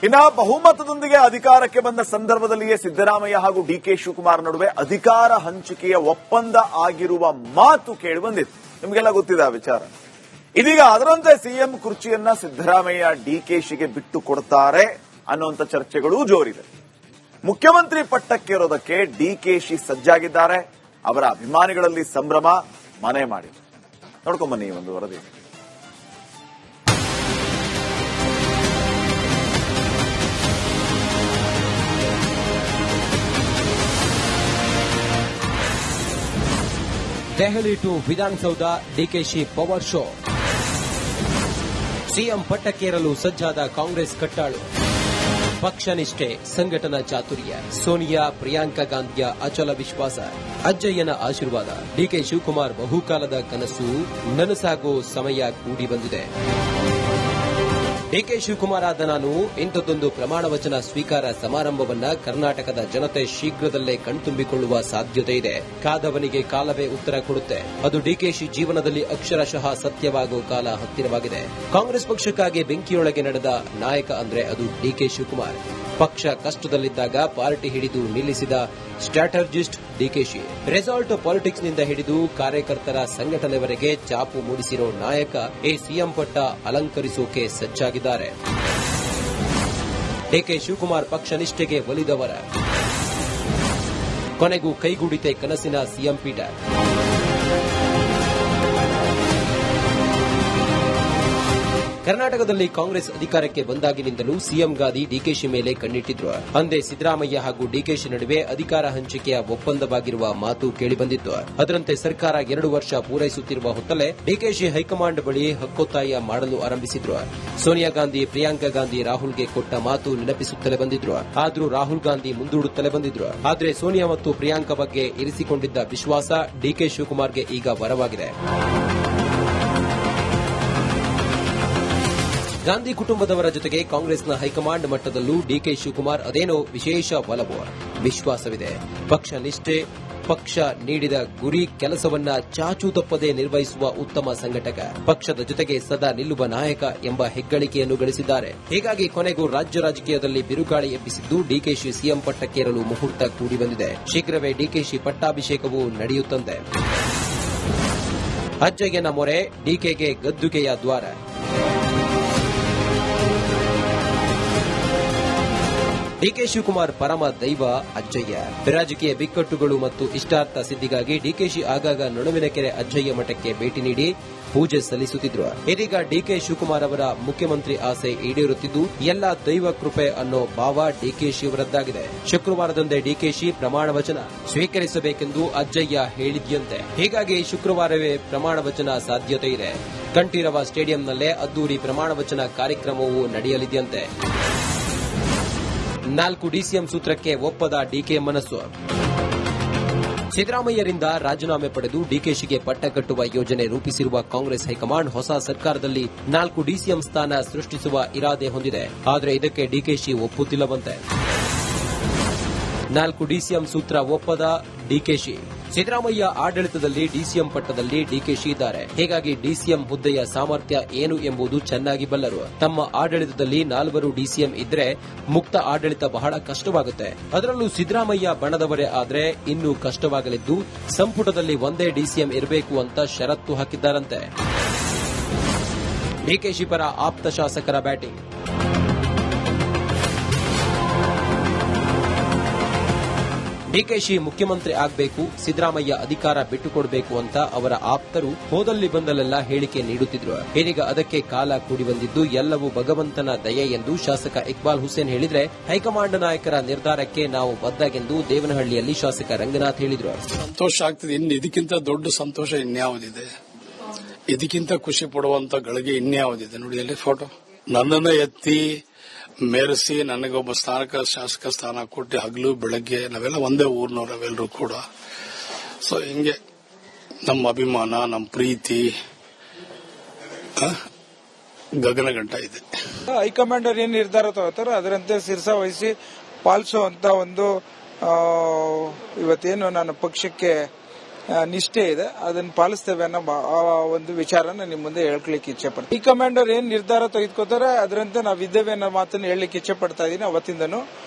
ಇನ್ನ ಬಹುಮತದೊಂದಿಗೆ ಅಧಿಕಾರಕ್ಕೆ ಬಂದ ಸಂದರ್ಭದಲ್ಲಿಯೇ ಸಿದ್ದರಾಮಯ್ಯ ಹಾಗೂ ಡಿಕೆ ಶಿವಕುಮಾರ್ ನಡುವೆ ಅಧಿಕಾರ ಹಂಚಿಕೆಯ ಒಪ್ಪಂದ ಆಗಿರುವ ಮಾತು ಕೇಳಿ ಬಂದಿತ್ತು. ನಿಮಗೆಲ್ಲ ಗೊತ್ತಿದೆ ಆ ವಿಚಾರ. ಇದೀಗ ಅದರಂತೆ ಸಿಎಂ ಕುರ್ಚಿಯನ್ನ ಸಿದ್ದರಾಮಯ್ಯ ಡಿಕೆಶಿಗೆ ಬಿಟ್ಟು ಕೊಡ್ತಾರೆ ಅನ್ನುವಂಥ ಚರ್ಚೆಗಳೂ ಜೋರಿದೆ. ಮುಖ್ಯಮಂತ್ರಿ ಪಟ್ಟಕ್ಕೇರೋದಕ್ಕೆ ಡಿಕೆಶಿ ಸಜ್ಜಾಗಿದ್ದಾರೆ. ಅವರ ಅಭಿಮಾನಿಗಳಲ್ಲಿ ಸಂಭ್ರಮ ಮನೆ ಮಾಡಿದೆ. ನೋಡ್ಕೊಂಬನ್ನಿ ಒಂದು ವರದಿ. Delhi to Vidhana Soudha DKShi power show. CM ಪಟ್ಟಕ್ಕೇರಲು ಸಜ್ಜಾದ ಕಾಂಗ್ರೆಸ್ ಕಟ್ಟಾಳು. ಪಕ್ಷ ನಿಷ್ಠೆ, ಸಂಘಟನಾ ಚಾತುರ್ಯ, ಸೋನಿಯಾ ಪ್ರಿಯಾಂಕಾ ಗಾಂಧಿಯ ಅಚಲ ವಿಶ್ವಾಸ, ಅಜ್ಜಯ್ಯನ ಆಶೀರ್ವಾದ. ಡಿಕೆ ಶಿವಕುಮಾರ್ ಬಹುಕಾಲದ ಕನಸು ನನಸಾಗೋ ಸಮಯ ಕೂಡಿ ಬಂದಿದೆ. ಡಿಕೆ ಶಿವಕುಮಾರ್ ಆದ ನಾನು ಇಂಥದ್ದೊಂದು ಪ್ರಮಾಣ ವಚನ ಸ್ವೀಕಾರ ಸಮಾರಂಭವನ್ನ ಕರ್ನಾಟಕದ ಜನತೆ ಶೀಘ್ರದಲ್ಲೇ ಕಣ್ತುಂಬಿಕೊಳ್ಳುವ ಸಾಧ್ಯತೆ ಇದೆ. ಕಾದವನಿಗೆ ಕಾಲವೇ ಉತ್ತರ ಕೊಡುತ್ತೆ. ಅದು ಡಿಕೆಶಿ ಜೀವನದಲ್ಲಿ ಅಕ್ಷರಶಃ ಸತ್ಯವಾಗುವ ಕಾಲ ಹತ್ತಿರವಾಗಿದೆ. ಕಾಂಗ್ರೆಸ್ ಪಕ್ಷಕ್ಕಾಗಿ ಬೆಂಕಿಯೊಳಗೆ ನಡೆದ ನಾಯಕ ಅಂದ್ರೆ ಅದು ಡಿಕೆ ಶಿವಕುಮಾರ್. ಪಕ್ಷ ಕಷ್ಟದಲ್ಲಿದ್ದಾಗ ಪಾರ್ಟಿ ಹಿಡಿದು ನಿಲ್ಲಿಸಿದ ಸ್ಟ್ರಾಟಜಿಸ್ಟ್ ಡಿಕೆಶಿ. ರೆಸಾರ್ಟ್ ಪಾಲಿಟಿಕ್ಸ್ನಿಂದ ಹಿಡಿದು ಕಾರ್ಯಕರ್ತರ ಸಂಘಟನೆವರೆಗೆ ಚಾಪು ಮೂಡಿಸಿರೋ ನಾಯಕ ಈ ಸಿಎಂ ಪಟ್ಟ ಅಲಂಕರಿಸೋಕೆ ಸಜ್ಜಾಗಿದ್ದಾರೆ. ಡಿಕೆ ಶಿವಕುಮಾರ್ ಪಕ್ಷ ನಿಷ್ಠೆಗೆ ಒಲಿದವರ. ಕೊನೆಗೂ ಕೈಗೂಡಿತೆ ಕನಸಿನ ಸಿಎಂ ಪೀಠ. ಕರ್ನಾಟಕದಲ್ಲಿ ಕಾಂಗ್ರೆಸ್ ಅಧಿಕಾರಕ್ಕೆ ಬಂದಾಗಿನಿಂದಲೂ ಸಿಎಂ ಗಾದಿ ಡಿಕೆಶಿ ಮೇಲೆ ಕಣ್ಣಿಟ್ಟಿದ್ರು. ಅಂದೇ ಸಿದ್ದರಾಮಯ್ಯ ಹಾಗೂ ಡಿಕೆಶಿ ನಡುವೆ ಅಧಿಕಾರ ಹಂಚಿಕೆಯ ಒಪ್ಪಂದವಾಗಿರುವ ಮಾತು ಕೇಳಿಬಂದಿತ್ತು. ಅದರಂತೆ ಸರ್ಕಾರ 2 ವರ್ಷ ಪೂರೈಸುತ್ತಿರುವ ಹೊತ್ತಲ್ಲೇ ಡಿಕೆಶಿ ಹೈಕಮಾಂಡ್ ಬಳಿ ಹಕ್ಕೊತ್ತಾಯ ಮಾಡಲು ಆರಂಭಿಸಿದ್ರು. ಸೋನಿಯಾ ಗಾಂಧಿ, ಪ್ರಿಯಾಂಕಾ ಗಾಂಧಿ ರಾಹುಲ್ಗೆ ಕೊಟ್ಟ ಮಾತು ನೆನಪಿಸುತ್ತಲೇ ಬಂದಿದ್ರು. ಆದರೂ ರಾಹುಲ್ ಗಾಂಧಿ ಮುಂದೂಡುತ್ತಲೇ ಬಂದಿದ್ರು. ಆದರೆ ಸೋನಿಯಾ ಮತ್ತು ಪ್ರಿಯಾಂಕಾ ಬಗ್ಗೆ ಇರಿಸಿಕೊಂಡಿದ್ದ ವಿಶ್ವಾಸ ಡಿಕೆ ಶಿವಕುಮಾರ್ಗೆ ಈಗ ವರವಾಗಿದೆ. ಗಾಂಧಿ ಕುಟುಂಬದವರ ಜೊತೆಗೆ ಕಾಂಗ್ರೆಸ್ನ ಹೈಕಮಾಂಡ್ ಮಟ್ಟದಲ್ಲೂ ಡಿಕೆ ಶಿವಕುಮಾರ್ ಅದೇನೋ ವಿಶೇಷ ಒಲವು, ವಿಶ್ವಾಸವಿದೆ. ಪಕ್ಷ ನಿಷ್ಠೆ, ಪಕ್ಷ ನೀಡಿದ ಗುರಿ ಕೆಲಸವನ್ನ ಚಾಚೂ ತಪ್ಪದೆ ನಿರ್ವಹಿಸುವ ಉತ್ತಮ ಸಂಘಟಕ, ಪಕ್ಷದ ಜೊತೆಗೆ ಸದಾ ನಿಲ್ಲುವ ನಾಯಕ ಎಂಬ ಹೆಗ್ಗಳಿಕೆಯನ್ನು ಗಳಿಸಿದ್ದಾರೆ. ಹೀಗಾಗಿ ಕೊನೆಗೂ ರಾಜ್ಯ ರಾಜಕೀಯದಲ್ಲಿ ಬಿರುಗಾಳಿ ಎಬ್ಬಿಸಿದ್ದು ಡಿಕೆಶಿ ಸಿಎಂ ಪಟ್ಟಕ್ಕೇರಲು ಮುಹೂರ್ತ ಕೂಡಿ ಬಂದಿದೆ. ಶೀಘ್ರವೇ ಡಿಕೆಶಿ ಪಟ್ಟಾಭಿಷೇಕವೂ ನಡೆಯುತ್ತಂತೆ. ಅಜ್ಜಯ್ಯನ ಮೊರೆ, ಡಿಕೆಗೆ ಗದ್ದುಗೆಯ ದ್ವಾರ. ಡಿಕೆ ಶಿವಕುಮಾರ್ ಪರಮ ದೈವ ಅಜ್ಜಯ್ಯ. ರಾಜಕೀಯ ಬಿಕ್ಕಟ್ಟುಗಳು ಮತ್ತು ಇಷ್ಟಾರ್ಥ ಸಿದ್ಧಿಗಾಗಿ ಡಿಕೆಶಿ ಆಗಾಗ ನಡುವಿನಕೆರೆ ಅಜ್ಜಯ್ಯ ಮಠಕ್ಕೆ ಭೇಟಿ ನೀಡಿ ಪೂಜೆ ಸಲ್ಲಿಸುತ್ತಿದ್ರು. ಇದೀಗ ಡಿಕೆ ಶಿವಕುಮಾರ್ ಅವರ ಮುಖ್ಯಮಂತ್ರಿ ಆಸೆ ಈಡೇರುತ್ತಿದ್ದು ಎಲ್ಲ ದೈವ ಕೃಪೆ ಅನ್ನೋ ಭಾವ ಡಿಕೆಶಿ ಅವರದ್ದಾಗಿದೆ. ಶುಕ್ರವಾರದಂದೇ ಡಿಕೆಶಿ ಪ್ರಮಾಣ ವಚನ ಸ್ವೀಕರಿಸಬೇಕೆಂದು ಅಜ್ಜಯ್ಯ ಹೇಳಿದ್ಯಂತೆ. ಹೀಗಾಗಿ ಶುಕ್ರವಾರವೇ ಪ್ರಮಾಣ ವಚನ ಸಾಧ್ಯತೆ ಇದೆ. ಕಂಠೀರವ ಸ್ಟೇಡಿಯಂನಲ್ಲೇ ಅದ್ದೂರಿ ಪ್ರಮಾಣ ವಚನ ಕಾರ್ಯಕ್ರಮವೂ ನಡೆಯಲಿದೆಯಂತೆ. 4 ಡಿಸಿಎಂ ಸೂತ್ರಕ್ಕೆ ಒಪ್ಪದ ಡಿಕೆ ಮನಸ್ಸು. ಸಿದ್ದರಾಮಯ್ಯರಿಂದ ರಾಜೀನಾಮೆ ಪಡೆದು ಡಿಕೆಶಿಗೆ ಪಟ್ಟ ಕಟ್ಟುವ ಯೋಜನೆ ರೂಪಿಸಿರುವ ಕಾಂಗ್ರೆಸ್ ಹೈಕಮಾಂಡ್ ಹೊಸ ಸರ್ಕಾರದಲ್ಲಿ 4 ಡಿಸಿಎಂ ಸ್ಥಾನ ಸೃಷ್ಟಿಸುವ ಇರಾದೆ ಹೊಂದಿದೆ. ಆದರೆ ಇದಕ್ಕೆ ಡಿಕೆಶಿ ಒಪ್ಪುತ್ತಿಲ್ಲವಂತೆ. 4 ಡಿಸಿಎಂ ಸೂತ್ರ ಒಪ್ಪದ ಡಿಕೆಶಿ. ಸಿದ್ದರಾಮಯ್ಯ ಆಡಳಿತದಲ್ಲಿ ಡಿಸಿಎಂ ಪಟ್ಟದಲ್ಲಿ ಡಿಕೆಶಿ ಇದ್ದಾರೆ. ಹೀಗಾಗಿ ಡಿಸಿಎಂ ಹುದ್ದೆಯ ಸಾಮರ್ಥ್ಯ ಏನು ಎಂಬುದು ಚೆನ್ನಾಗಿ ಬಲ್ಲರು. ತಮ್ಮ ಆಡಳಿತದಲ್ಲಿ 4 ಡಿಸಿಎಂ ಇದ್ರೆ ಮುಕ್ತ ಆಡಳಿತ ಬಹಳ ಕಷ್ಟವಾಗುತ್ತೆ. ಅದರಲ್ಲೂ ಸಿದ್ದರಾಮಯ್ಯ ಬಣದವರೇ ಆದ್ರೆ ಇನ್ನೂ ಕಷ್ಟವಾಗಲಿದ್ದು ಸಂಪುಟದಲ್ಲಿ ಒಂದೇ ಡಿಸಿಎಂ ಇರಬೇಕು ಅಂತ ಷರತ್ತು ಹಾಕಿದ್ದಾರಂತೆ. ಡಿಕೆಶಿ ಪರ ಆಪ್ತ ಶಾಸಕರ ಬ್ಯಾಟಿಂಗ್. ಡಿಕೆಶಿ ಮುಖ್ಯಮಂತ್ರಿ ಆಗಬೇಕು, ಸಿದ್ದರಾಮಯ್ಯ ಅಧಿಕಾರ ಬಿಟ್ಟುಕೊಡಬೇಕು ಅಂತ ಅವರ ಆಪ್ತರು ಹೋದಲ್ಲಿ ಬಂದಲೆಲ್ಲ ಹೇಳಿಕೆ ನೀಡುತ್ತಿದ್ರು. ಇದೀಗ ಅದಕ್ಕೆ ಕಾಲ ಕೂಡಿ ಬಂದಿದ್ದು ಎಲ್ಲವೂ ಭಗವಂತನ ದಯೆ ಎಂದು ಶಾಸಕ ಇಕ್ಬಾಲ್ ಹುಸೇನ್ ಹೇಳಿದ್ರೆ, ಹೈಕಮಾಂಡ್ ನಾಯಕರ ನಿರ್ಧಾರಕ್ಕೆ ನಾವು ಬದ್ಧಗೆಂದು ದೇವನಹಳ್ಳಿಯಲ್ಲಿ ಶಾಸಕ ರಂಗನಾಥ್ ಹೇಳಿದ್ರು. ಸಂತೋಷ ಆಗ್ತದೆ. ಇನ್ನು ಇದಕ್ಕಿಂತ ದೊಡ್ಡ ಸಂತೋಷ ಇನ್ಯಾವುದಿದೆ? ಇದಕ್ಕಿಂತ ಖುಷಿ ಪಡುವಂತ ಗಳಿಗೆ ಇನ್ಯಾವುದಿದೆ? ನೋಡಿ ಅಲ್ಲಿ ಫೋಟೋ. ನನ್ನನ್ನ ಎತ್ತಿ ಮೆರೆಸಿ ನನಗೊಬ್ಬ ಶಾಸಕ ಸ್ಥಾನ ಕೊಟ್ಟು ಹಗಲು ಬೆಳಗ್ಗೆ ನಾವೆಲ್ಲ ಒಂದೇ ಊರಿನವ್ರು ಅವೆಲ್ಲರೂ ಕೂಡ. ಸೊ ಹಿಂಗೆ ನಮ್ಮ ಅಭಿಮಾನ, ನಮ್ಮ ಪ್ರೀತಿ ಗಗನಗಂಟ ಇದೆ. ಹೈಕಮಾಂಡ್ ಏನ್ ನಿರ್ಧಾರ ತಗೋತಾರೋ ಅದರಂತೆ ಶಿರಸ ವಹಿಸಿ ಪಾಲಿಸುವಂತ ಒಂದು ಇವತ್ತೇನು ನಾನು ಪಕ್ಷಕ್ಕೆ ನಿಷ್ಠೆ ಇದೆ, ಅದನ್ನ ಪಾಲಿಸ್ತೇವೆ ಅನ್ನೋ ಆ ಒಂದು ವಿಚಾರನ ನಿಮ್ಮ ಮುಂದೆ ಹೇಳ್ಲಿಕ್ಕೆ ಇಚ್ಛೆ ಪಡ್ತೀನಿ. ಈ ಕಮಾಂಡರ್ ಏನ್ ನಿರ್ಧಾರ ತೆಗೆದುಕೋತಾರೆ ಅದರಂತೆ ನಾವು ಇದ್ದೇವೆ ಅನ್ನೋ ಮಾತನ್ನು ಹೇಳಲಿಕ್ಕೆ ಇಚ್ಛೆ ಪಡ್ತಾ ಇದ್ದೀನಿ ಅವತ್ತಿಂದನು.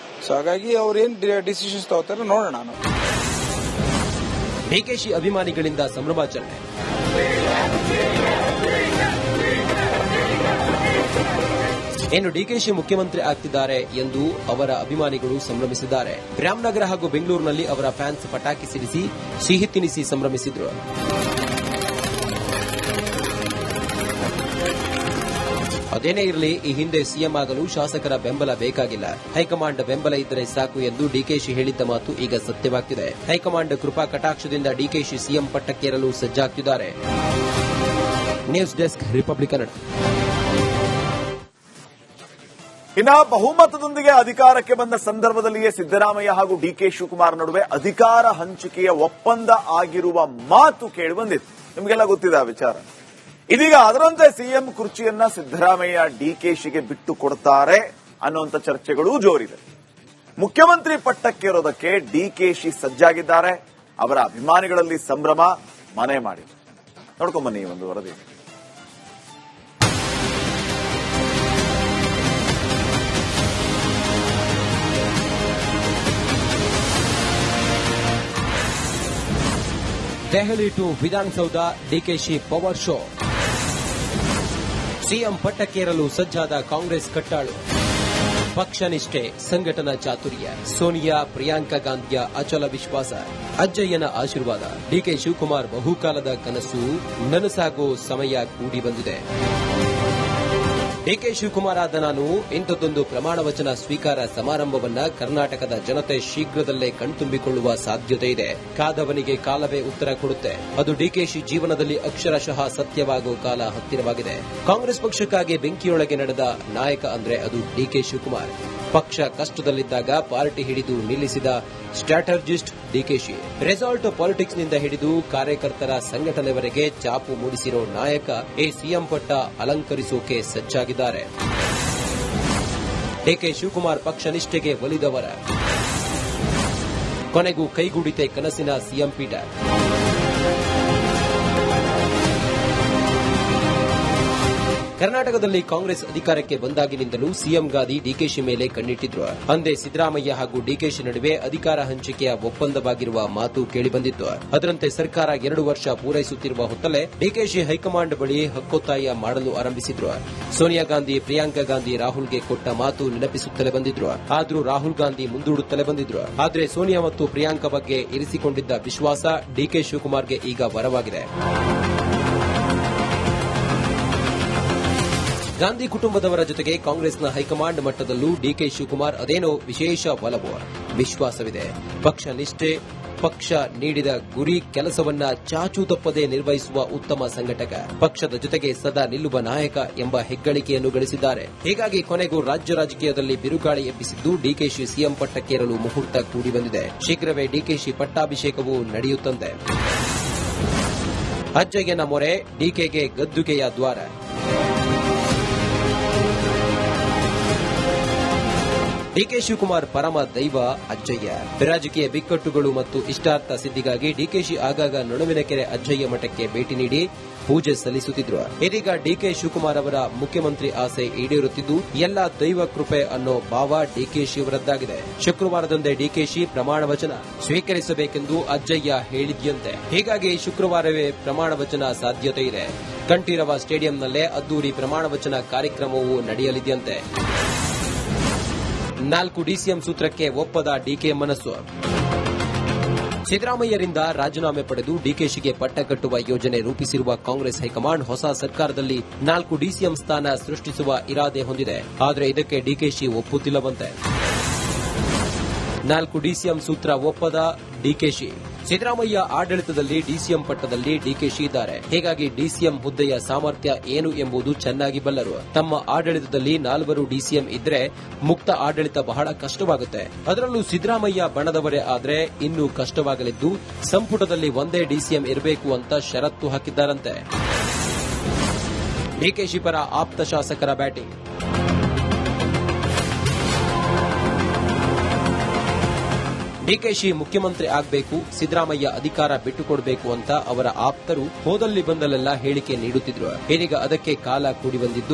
ಸೊ ಹಾಗಾಗಿ ಅವ್ರು ಏನ್ ಡಿಸಿಷನ್ಸ್ ತಗೋತಾರೆ ನೋಡೋಣ. ನಾನು ಡಿಕೆಶಿ ಅಭಿಮಾನಿಗಳಿಂದ ಸಂಭ್ರಮಾಚರಣೆ. ಇನ್ನು ಡಿಕೆಶಿ ಮುಖ್ಯಮಂತ್ರಿ ಆಗ್ತಿದ್ದಾರೆ ಎಂದು ಅವರ ಅಭಿಮಾನಿಗಳು ಸಂಭ್ರಮಿಸಿದ್ದಾರೆ. ರಾಮನಗರ ಹಾಗೂ ಬೆಂಗಳೂರಿನಲ್ಲಿ ಅವರ ಫ್ಯಾನ್ಸ್ ಪಟಾಕಿ ಸಿಡಿಸಿ ಸಿಹಿ ತಿನಿಸಿ ಸಂಭ್ರಮಿಸಿದ್ರು. ಅದೇನೇ ಇರಲಿ, ಈ ಹಿಂದೆ ಸಿಎಂ ಆಗಲು ಶಾಸಕರ ಬೆಂಬಲ ಬೇಕಾಗಿಲ್ಲ, ಹೈಕಮಾಂಡ್ ಬೆಂಬಲ ಇದ್ದರೆ ಸಾಕು ಎಂದು ಡಿಕೆಶಿ ಹೇಳಿದ್ದ ಮಾತು ಈಗ ಸತ್ಯವಾಗ್ತಿದೆ. ಹೈಕಮಾಂಡ್ ಕೃಪಾ ಕಟಾಕ್ಷದಿಂದ ಡಿಕೆಶಿ ಸಿಎಂ ಪಟ್ಟಕ್ಕೇರಲು ಸಜ್ಜಾಗ್ತಿದ್ದಾರೆ. News desk, Republic Kannada. ಇನ್ನ ಬಹುಮತದೊಂದಿಗೆ ಅಧಿಕಾರಕ್ಕೆ ಬಂದ ಸಂದರ್ಭದಲ್ಲಿಯೇ ಸಿದ್ದರಾಮಯ್ಯ ಹಾಗೂ ಡಿಕೆ ಶಿವಕುಮಾರ್ ನಡುವೆ ಅಧಿಕಾರ ಹಂಚಿಕೆಯ ಒಪ್ಪಂದ ಆಗಿರುವ ಮಾತು ಕೇಳಿ ಬಂದಿತ್ತು. ನಿಮಗೆಲ್ಲ ಗೊತ್ತಿದೆ ಆ ವಿಚಾರ. ಇದೀಗ ಅದರಂತೆ ಸಿಎಂ ಕುರ್ಚಿಯನ್ನ ಸಿದ್ದರಾಮಯ್ಯ ಡಿಕೆಶಿಗೆ ಬಿಟ್ಟು ಕೊಡ್ತಾರೆ ಅನ್ನುವಂಥ ಚರ್ಚೆಗಳೂ ಜೋರಿದೆ. ಮುಖ್ಯಮಂತ್ರಿ ಪಟ್ಟಕ್ಕೇರೋದಕ್ಕೆ ಡಿಕೆಶಿ ಸಜ್ಜಾಗಿದ್ದಾರೆ. ಅವರ ಅಭಿಮಾನಿಗಳಲ್ಲಿ ಸಂಭ್ರಮ ಮನೆ ಮಾಡಿದೆ. ನೋಡ್ಕೊಂಬನ್ನಿ ಒಂದು ವರದಿ. Delhi to Vidhana Soudha, DKShi power show. CM ಪಟ್ಟಕ್ಕೇರಲು ಸಜ್ಜಾದ ಕಾಂಗ್ರೆಸ್ ಕಟ್ಟಾಳು. ಪಕ್ಷ ನಿಷ್ಠೆ, ಸಂಘಟನಾ ಚಾತುರ್ಯ, ಸೋನಿಯಾ ಪ್ರಿಯಾಂಕಾ ಗಾಂಧಿಯ ಅಚಲ ವಿಶ್ವಾಸ, ಅಜ್ಜಯ್ಯನ ಆಶೀರ್ವಾದ. ಡಿಕೆ ಶಿವಕುಮಾರ್ ಬಹುಕಾಲದ ಕನಸು ನನಸಾಗೋ ಸಮಯ ಕೂಡಿ ಬಂದಿದೆ. ಡಿಕೆ ಶಿವಕುಮಾರ್ ಆದ ನಾನು ಇಂಥದ್ದೊಂದು ಪ್ರಮಾಣ ವಚನ ಸ್ವೀಕಾರ ಸಮಾರಂಭವನ್ನ ಕರ್ನಾಟಕದ ಜನತೆ ಶೀಘ್ರದಲ್ಲೇ ಕಣ್ತುಂಬಿಕೊಳ್ಳುವ ಸಾಧ್ಯತೆ ಇದೆ. ಕಾದವನಿಗೆ ಕಾಲವೇ ಉತ್ತರ ಕೊಡುತ್ತೆ. ಅದು ಡಿಕೆಶಿ ಜೀವನದಲ್ಲಿ ಅಕ್ಷರಶಃ ಸತ್ಯವಾಗುವ ಕಾಲ ಹತ್ತಿರವಾಗಿದೆ. ಕಾಂಗ್ರೆಸ್ ಪಕ್ಷಕ್ಕಾಗಿ ಬೆಂಕಿಯೊಳಗೆ ನಡೆದ ನಾಯಕ ಅಂದ್ರೆ ಅದು ಡಿಕೆ ಶಿವಕುಮಾರ್. ಪಕ್ಷ ಕಷ್ಟದಲ್ಲಿದ್ದಾಗ ಪಾರ್ಟಿ ಹಿಡಿದು ನಿಲ್ಲಿಸಿದ ಸ್ಟ್ರಾಟಜಿಸ್ಟ್ ಡಿಕೆಶಿ. ರೆಸಾರ್ಟ್ ಪಾಲಿಟಿಕ್ಸ್ನಿಂದ ಹಿಡಿದು ಕಾರ್ಯಕರ್ತರ ಸಂಘಟನೆವರೆಗೆ ಚಾಪು ಮೂಡಿಸಿರೋ ನಾಯಕ ಈ ಸಿಎಂ ಪಟ್ಟ ಅಲಂಕರಿಸೋಕೆ ಸಜ್ಜಾಗಿದ್ದಾರೆ. ಡಿಕೆ ಶಿವಕುಮಾರ್ ಪಕ್ಷ ನಿಷ್ಠೆಗೆ ಒಲಿದವರ. ಕೊನೆಗೂ ಕೈಗೂಡಿತೆ ಕನಸಿನ ಸಿಎಂ ಪೀಠ. ಕರ್ನಾಟಕದಲ್ಲಿ ಕಾಂಗ್ರೆಸ್ ಅಧಿಕಾರಕ್ಕೆ ಬಂದಾಗಿನಿಂದಲೂ ಸಿಎಂ ಗಾದಿ ಡಿಕೆಶಿ ಮೇಲೆ ಕಣ್ಣಿಟ್ಟಿದ್ರು. ಅಂದೇ ಸಿದ್ದರಾಮಯ್ಯ ಹಾಗೂ ಡಿಕೆಶಿ ನಡುವೆ ಅಧಿಕಾರ ಹಂಚಿಕೆಯ ಒಪ್ಪಂದವಾಗಿರುವ ಮಾತು ಕೇಳಿಬಂದಿತ್ತು. ಅದರಂತೆ ಸರ್ಕಾರ 2 ವರ್ಷ ಪೂರೈಸುತ್ತಿರುವ ಹೊತ್ತಲ್ಲೇ ಡಿಕೆಶಿ ಹೈಕಮಾಂಡ್ ಬಳಿ ಹಕ್ಕೊತ್ತಾಯ ಮಾಡಲು ಆರಂಭಿಸಿದ್ರು. ಸೋನಿಯಾ ಗಾಂಧಿ, ಪ್ರಿಯಾಂಕಾ ಗಾಂಧಿ ರಾಹುಲ್ಗೆ ಕೊಟ್ಟ ಮಾತು ನೆನಪಿಸುತ್ತಲೇ ಬಂದಿದ್ರು. ಆದರೂ ರಾಹುಲ್ ಗಾಂಧಿ ಮುಂದೂಡುತ್ತಲೇ ಬಂದಿದ್ರು. ಆದರೆ ಸೋನಿಯಾ ಮತ್ತು ಪ್ರಿಯಾಂಕಾ ಬಗ್ಗೆ ಇರಿಸಿಕೊಂಡಿದ್ದ ವಿಶ್ವಾಸ ಡಿಕೆ ಶಿವಕುಮಾರ್ಗೆ ಈಗ ವರವಾಗಿದೆ. ಗಾಂಧಿ ಕುಟುಂಬದವರ ಜೊತೆಗೆ ಕಾಂಗ್ರೆಸ್ನ ಹೈಕಮಾಂಡ್ ಮಟ್ಟದಲ್ಲೂ ಡಿಕೆ ಶಿವಕುಮಾರ್ ಅದೇನೋ ವಿಶೇಷ ಒಲವು, ವಿಶ್ವಾಸವಿದೆ. ಪಕ್ಷ ನಿಷ್ಠೆ, ಪಕ್ಷ ನೀಡಿದ ಗುರಿ ಕೆಲಸವನ್ನ ಚಾಚೂ ತಪ್ಪದೆ ನಿರ್ವಹಿಸುವ ಉತ್ತಮ ಸಂಘಟಕ, ಪಕ್ಷದ ಜೊತೆಗೆ ಸದಾ ನಿಲ್ಲುವ ನಾಯಕ ಎಂಬ ಹೆಗ್ಗಳಿಕೆಯನ್ನು ಗಳಿಸಿದ್ದಾರೆ. ಹೀಗಾಗಿ ಕೊನೆಗೂ ರಾಜ್ಯ ರಾಜಕೀಯದಲ್ಲಿ ಬಿರುಗಾಳಿ ಎಬ್ಬಿಸಿದ್ದು ಡಿಕೆಶಿ ಸಿಎಂ ಪಟ್ಟಕ್ಕೇರಲು ಮುಹೂರ್ತ ಕೂಡಿ ಬಂದಿದೆ. ಶೀಘ್ರವೇ ಡಿಕೆಶಿ ಪಟ್ಟಾಭಿಷೇಕವೂ ನಡೆಯುತ್ತಂತೆ. ಅಜ್ಜಯ್ಯನ ಮೊರೆ, ಡಿಕೆಗೆ ಗದ್ದುಗೆಯ ದ್ವಾರ. ಡಿಕೆ ಶಿವಕುಮಾರ್ ಪರಮ ದೈವ ಅಜ್ಜಯ್ಯ. ರಾಜಕೀಯ ಬಿಕ್ಕಟ್ಟುಗಳು ಮತ್ತು ಇಷ್ಟಾರ್ಥ ಸಿದ್ಧಿಗಾಗಿ ಡಿಕೆಶಿ ಆಗಾಗ ನಡುವಿನಕೆರೆ ಅಜ್ಜಯ್ಯ ಮಠಕ್ಕೆ ಭೇಟಿ ನೀಡಿ ಪೂಜೆ ಸಲ್ಲಿಸುತ್ತಿದ್ರು. ಇದೀಗ ಡಿಕೆ ಶಿವಕುಮಾರ್ ಅವರ ಮುಖ್ಯಮಂತ್ರಿ ಆಸೆ ಈಡೇರುತ್ತಿದ್ದು ಎಲ್ಲ ದೈವ ಕೃಪೆ ಅನ್ನೋ ಭಾವ ಡಿಕೆಶಿ ಅವರದ್ದಾಗಿದೆ. ಶುಕ್ರವಾರದಂದೇ ಡಿಕೆಶಿ ಪ್ರಮಾಣ ವಚನ ಸ್ವೀಕರಿಸಬೇಕೆಂದು ಅಜ್ಜಯ್ಯ ಹೇಳಿದ್ಯಂತೆ. ಹೀಗಾಗಿ ಶುಕ್ರವಾರವೇ ಪ್ರಮಾಣ ವಚನ ಸಾಧ್ಯತೆ ಇದೆ. ಕಂಠೀರವ ಸ್ಟೇಡಿಯಂನಲ್ಲೇ ಅದ್ದೂರಿ ಪ್ರಮಾಣ ವಚನ ಕಾರ್ಯಕ್ರಮವೂ ನಡೆಯಲಿದೆಯಂತೆ. 4 ಡಿಸಿಎಂ ಸೂತ್ರಕ್ಕೆ ಒಪ್ಪದ ಡಿಕೆ ಮನಸ್ಸು. ಸಿದ್ದರಾಮಯ್ಯರಿಂದ ರಾಜೀನಾಮೆ ಪಡೆದು ಡಿಕೆಶಿಗೆ ಪಟ್ಟ ಕಟ್ಟುವ ಯೋಜನೆ ರೂಪಿಸಿರುವ ಕಾಂಗ್ರೆಸ್ ಹೈಕಮಾಂಡ್ ಹೊಸ ಸರ್ಕಾರದಲ್ಲಿ 4 ಡಿಸಿಎಂ ಸ್ಥಾನ ಸೃಷ್ಟಿಸುವ ಇರಾದೆ ಹೊಂದಿದೆ. ಆದರೆ ಇದಕ್ಕೆ ಡಿಕೆಶಿ ಒಪ್ಪುತ್ತಿಲ್ಲವಂತೆ. 4 ಡಿಸಿಎಂ ಸೂತ್ರ ಒಪ್ಪದ ಡಿಕೆಶಿ. ಸಿದ್ದರಾಮಯ್ಯ ಆಡಳಿತದಲ್ಲಿ ಡಿಸಿಎಂ ಪಟ್ಟದಲ್ಲಿ ಡಿಕೆಶಿ ಇದ್ದಾರೆ. ಹೀಗಾಗಿ ಡಿಸಿಎಂ ಹುದ್ದೆಯ ಸಾಮರ್ಥ್ಯ ಏನು ಎಂಬುದು ಚೆನ್ನಾಗಿ ಬಲ್ಲರು. ತಮ್ಮ ಆಡಳಿತದಲ್ಲಿ 4 ಡಿಸಿಎಂ ಇದ್ರೆ ಮುಕ್ತ ಆಡಳಿತ ಬಹಳ ಕಷ್ಟವಾಗುತ್ತೆ. ಅದರಲ್ಲೂ ಸಿದ್ದರಾಮಯ್ಯ ಬಣದವರೇ ಆದ್ರೆ ಇನ್ನೂ ಕಷ್ಟವಾಗಲಿದ್ದು ಸಂಪುಟದಲ್ಲಿ ಒಂದೇ ಡಿಸಿಎಂ ಇರಬೇಕು ಅಂತ ಷರತ್ತು ಹಾಕಿದ್ದಾರಂತೆ. ಡಿಕೆಶಿ ಪರ ಆಪ್ತ ಶಾಸಕರ ಬ್ಯಾಟಿಂಗ್. ಡಿಕೆಶಿ ಮುಖ್ಯಮಂತ್ರಿ ಆಗಬೇಕು, ಸಿದ್ದರಾಮಯ್ಯ ಅಧಿಕಾರ ಬಿಟ್ಟುಕೊಡಬೇಕು ಅಂತ ಅವರ ಆಪ್ತರು ಹೋದಲ್ಲಿ ಬಂದಲ್ಲೆಲ್ಲ ಹೇಳಿಕೆ ನೀಡುತ್ತಿದ್ರು. ಇದೀಗ ಅದಕ್ಕೆ ಕಾಲ ಕೂಡಿ ಬಂದಿದ್ದು